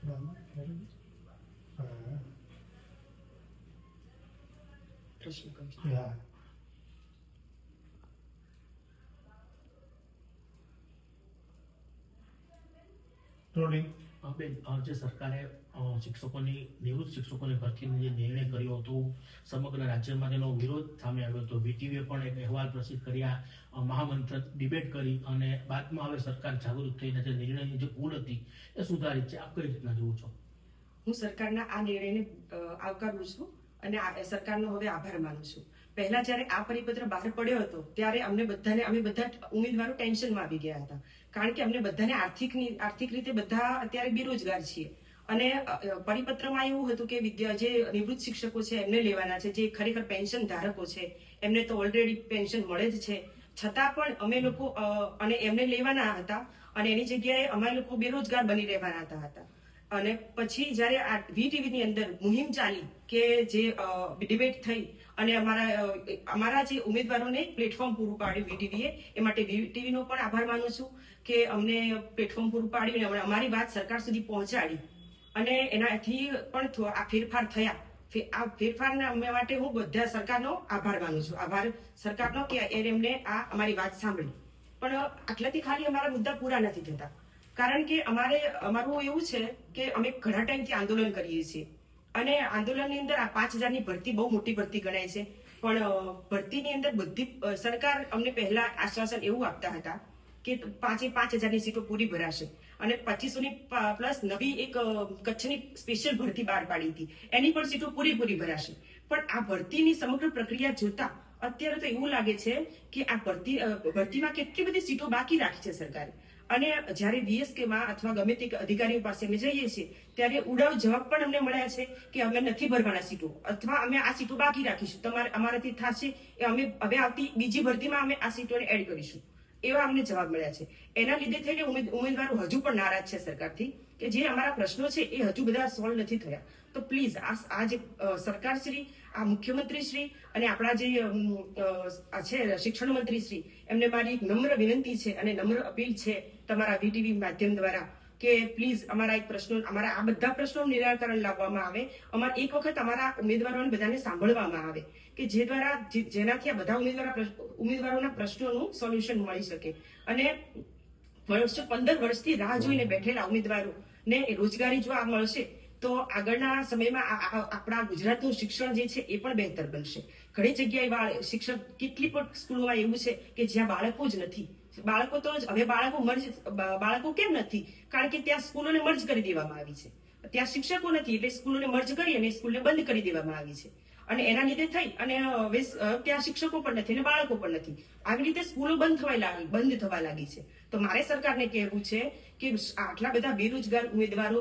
Yeah. Rolling. બેન, જે સરકારે શિક્ષકોની નિવૃત્ત શિક્ષકોની ભરતીનો જે નિર્ણય કર્યો હતો, સમગ્ર રાજ્યમાં તેનો વિરોધ સામે આવ્યો હતો. વીટીવીએ પણ એક અહેવાલ પ્રસિદ્ધ કર્યા, મહામંત્ર ડિબેટ કરી અને બાદમાં હવે સરકાર જાગૃત થઈને જે નિર્ણયની જે ભૂલ હતી એ સુધારી છે. આપ કઈ રીતના જુઓ છો? હું સરકારના આ નિર્ણયને આવકારું છું અને સરકારનો હવે આભાર માનું છું. પહેલા જ્યારે આ પરિપત્ર બહાર પડ્યો હતો ત્યારે અમે બધા ઉમેદવારો ટેન્શનમાં આવી ગયા હતા, કારણ કે અમને બધાને આર્થિક રીતે બધા અત્યારે બેરોજગાર છીએ. અને પરિપત્રમાં એવું હતું કે જે નિવૃત્ત શિક્ષકો છે એમને લેવાના છે, જે ખરેખર પેન્શન ધારકો છે એમને તો ઓલરેડી પેન્શન મળે જ છે, છતાં પણ અમે લોકો અને એમને લેવાના હતા અને એની જગ્યાએ અમે લોકો બેરોજગાર બની રહેવાના હતા. અને પછી જયારે આ વીટીવીની અંદર મુહિમ ચાલી કે જે ડિબેટ થઈ અને અમારા જે ઉમેદવારોને પ્લેટફોર્મ પૂરું પાડ્યું વીટીવીએ, એ માટે વીટીવીનો પણ આભાર માનું છું કે અમને પ્લેટફોર્મ પૂરું પાડ્યું અને અમારી વાત સરકાર સુધી પહોંચાડી અને એનાથી પણ આ ફેરફાર થયા. આ ફેરફારના માટે હું બધા સરકારનો આભાર માનું છું. આભાર સરકારનો કે એમને આ અમારી વાત સાંભળી. પણ આટલાથી ખાલી અમારા મુદ્દા પૂરા નથી થતા, કારણ કે અમારું એવું છે કે અમે ઘણા ટાઈમથી આંદોલન કરીએ છીએ અને આંદોલનની અંદર આ 5000ની ભરતી બહુ મોટી ભરતી ગણાય છે. પણ ભરતીની અંદર બધી સરકાર અમને પહેલા આશ્વાસન એવું આપતા હતા કે 5000ની સીટો પૂરી ભરાશે અને 2500ની પ્લસ નવી એક કચ્છની સ્પેશિયલ ભરતી બહાર પાડી હતી, એની પણ સીટો પૂરી ભરાશે. પણ આ ભરતીની સમગ્ર પ્રક્રિયા જોતા અત્યારે તો એવું લાગે છે કે આ ભરતીમાં કેટલી બધી સીટો બાકી રાખી છે સરકારે. અને જયારે વીએસકેમાં અથવા ગમે તે અધિકારીઓ પાસે અમે જઈએ છીએ ત્યારે ઉડાવ જવાબ પણ અમને મળ્યા છે કે અમે નથી ભરવાના સીટો, અથવા અમે આ સીટો બાકી રાખીશું, અમારાથી થશે એ અમે હવે આવતી બીજી ભરતીમાં અમે આ સીટોને એડ કરીશું, એવા અમને જવાબ મળ્યા છે. એના લીધે થઈને ઉમેદવારો હજુ પણ નારાજ છે સરકારથી કે જે અમારા પ્રશ્નો છે એ હજુ બધા સોલ્વ નથી થયા. તો પ્લીઝ આ જે સરકારશ્રી, આ મુખ્યમંત્રી શ્રી અને આપણા જે છે શિક્ષણ મંત્રી શ્રી, એમને મારી એક નમ્ર વિનંતી છે અને નમ્ર અપીલ છે તમારા વીટીવી માધ્યમ દ્વારા કે પ્લીઝ અમારા આ બધા પ્રશ્નોનું નિરાકરણ લાવવામાં આવે. એક વખત અમારા ઉમેદવારોને બધાને સાંભળવામાં આવે કે જેનાથી આ બધા ઉમેદવારોના પ્રશ્નોનું સોલ્યુશન મળી શકે અને 15 વર્ષથી રાહ જોઈને બેઠેલા ઉમેદવારોને રોજગારી જો આ મળશે તો આગળના સમયમાં આપણા ગુજરાતનું શિક્ષણ જે છે એ પણ બહેતર બનશે. ઘણી જગ્યાએ શિક્ષણ કેટલી પણ સ્કૂલોમાં એવું છે કે જ્યાં બાળકો જ નથી. હવે બાળકો કેમ નથી? કારણ કે ત્યાં સ્કૂલોને મર્જ કરી દેવામાં આવી છે, ત્યાં શિક્ષકો નથી એટલે સ્કૂલોને મર્જ કરી અને સ્કૂલને બંધ કરી દેવામાં આવી છે અને એના લીધે થઈ અને હવે ત્યાં શિક્ષકો પણ નથી અને બાળકો પણ નથી. આવી રીતે સ્કૂલો બંધ થવા લાગી છે. તો મારે સરકારને કહેવું છે કે આટલા બધા બેરોજગાર ઉમેદવારો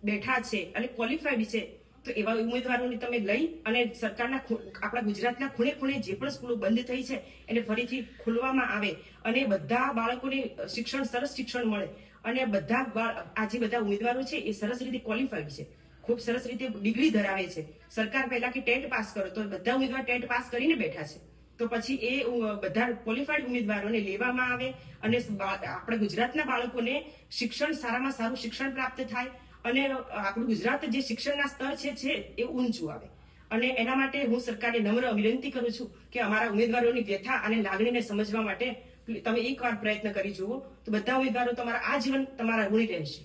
બેઠા છે અને ક્વોલિફાઈડ છે, તો એવા ઉમેદવારોને તમે લઈ અને સરકારના આપણા ગુજરાતના ખૂણે ખૂણે જે પણ સ્કૂલો બંધ થઈ છે એને ફરીથી ખોલવામાં આવે અને બધા બાળકોને સરસ શિક્ષણ મળે અને આ જે બધા ઉમેદવારો છે એ સરસ રીતે ક્વોલિફાઈડ છે, ખૂબ સરસ રીતે ડિગ્રી ધરાવે છે. સરકાર પહેલા કે ટેટ પાસ કરો, તો બધા ઉમેદવાર ટેટ પાસ કરીને બેઠા છે. તો પછી એ બધા ક્વોલિફાઈડ ઉમેદવારોને લેવામાં આવે અને આપણા ગુજરાતના બાળકોને સારામાં સારું શિક્ષણ પ્રાપ્ત થાય અને આપણું ગુજરાત જે શિક્ષણના સ્તર છે એ ઊંચું આવે. અને એના માટે હું સરકારને નમ્ર વિનંતી કરું છું કે અમારા ઉમેદવારોની વ્યથા અને લાગણીને સમજવા માટે તમે એકવાર પ્રયત્ન કરી જુઓ, તો બધા ઉમેદવારો તમારા આજીવન તમારા ઋણી રહેશે.